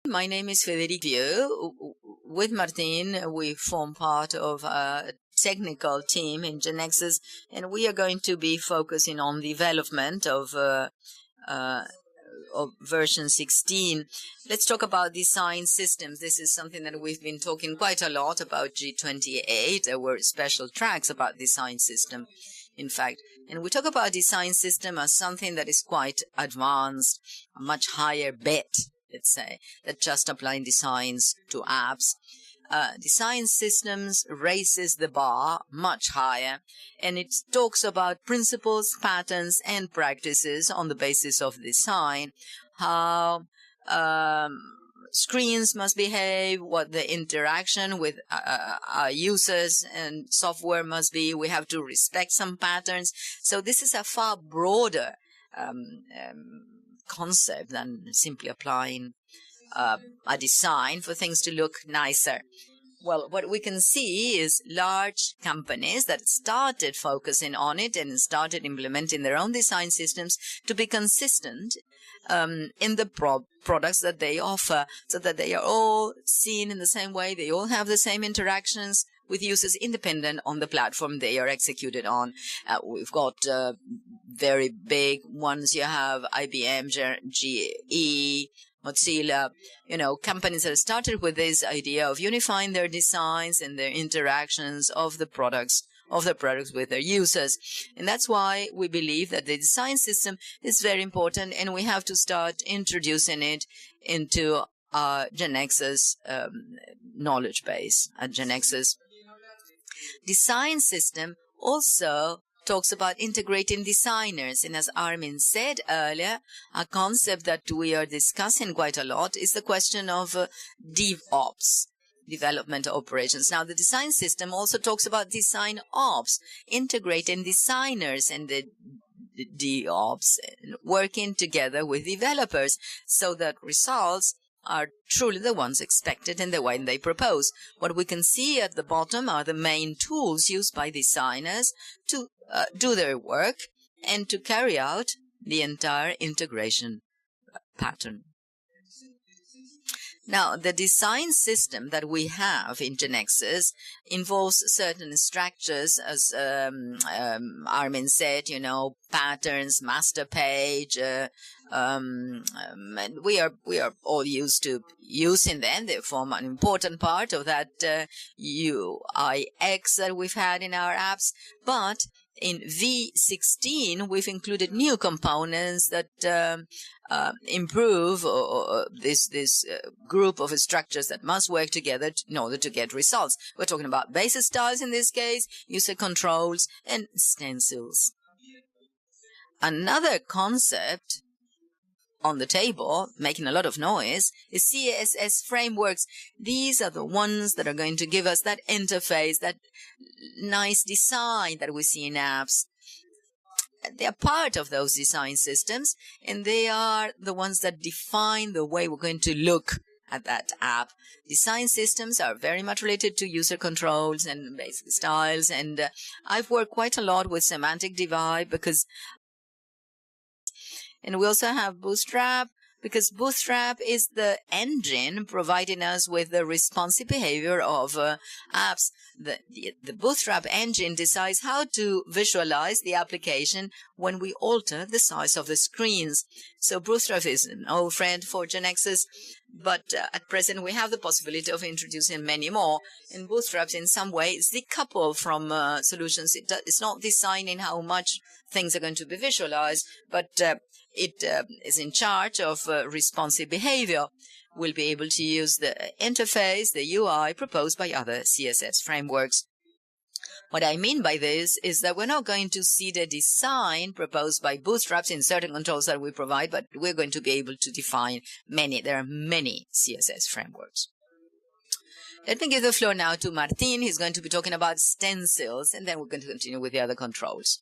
My name is Federico. With Martin, we form part of a technical team in GeneXus, and we are going to be focusing on the development of version 16. Let's talk about design systems. This is something that we've been talking quite a lot about G28. There were special tracks about design system, in fact. And we talk about design system as something that is quite advanced, a much higher bet, let's say, that just applying designs to apps. Design systems raises the bar much higher, and it talks about principles, patterns, and practices on the basis of design, how screens must behave, what the interaction with users and software must be. We have to respect some patterns. So this is a far broader concept than simply applying a design for things to look nicer. Well, what we can see is large companies that started focusing on it and started implementing their own design systems to be consistent in the products that they offer, so that they are all seen in the same way, they all have the same interactions with users independent on the platform they are executed on. We've got very big ones. You have IBM, GE, Mozilla, companies that started with this idea of unifying their designs and their interactions of the products with their users. And that's why we believe that the design system is very important, and we have to start introducing it into our GeneXus knowledge base at GeneXus. Design system also talks about integrating designers. And as Armin said earlier, a concept that we are discussing quite a lot is the question of DevOps, development operations. Now, the design system also talks about design ops, integrating designers and the DevOps, working together with developers so that results are truly the ones expected and the one they propose. What we can see at the bottom are the main tools used by designers to do their work and to carry out the entire integration pattern. Now, the design system that we have in GeneXus involves certain structures, as Armin said, patterns, master page, and we are all used to using them. They form an important part of that UIX that we've had in our apps. But in V16, we've included new components that improve this group of structures that must work together in order to get results. We're talking about basis styles in this case, user controls, and stencils. Another concept on the table, making a lot of noise, is CSS Frameworks. These are the ones that are going to give us that interface, that nice design that we see in apps. They are part of those design systems, and they are the ones that define the way we're going to look at that app. Design systems are very much related to user controls and basic styles, and I've worked quite a lot with semantic divide and we also have Bootstrap, because Bootstrap is the engine providing us with the responsive behavior of apps. The Bootstrap engine decides how to visualize the application when we alter the size of the screens. So Bootstrap is an old friend for GeneXus, but at present we have the possibility of introducing many more. And Bootstrap, in some way, is decoupled from solutions. It's not designing how much things are going to be visualized, but it is in charge of responsive behavior. We'll be able to use the interface, the UI proposed by other CSS frameworks. What I mean by this is that we're not going to see the design proposed by Bootstraps in certain controls that we provide, but we're going to be able to define many. There are many CSS frameworks. Let me give the floor now to Martin. He's going to be talking about stencils, and then we're going to continue with the other controls.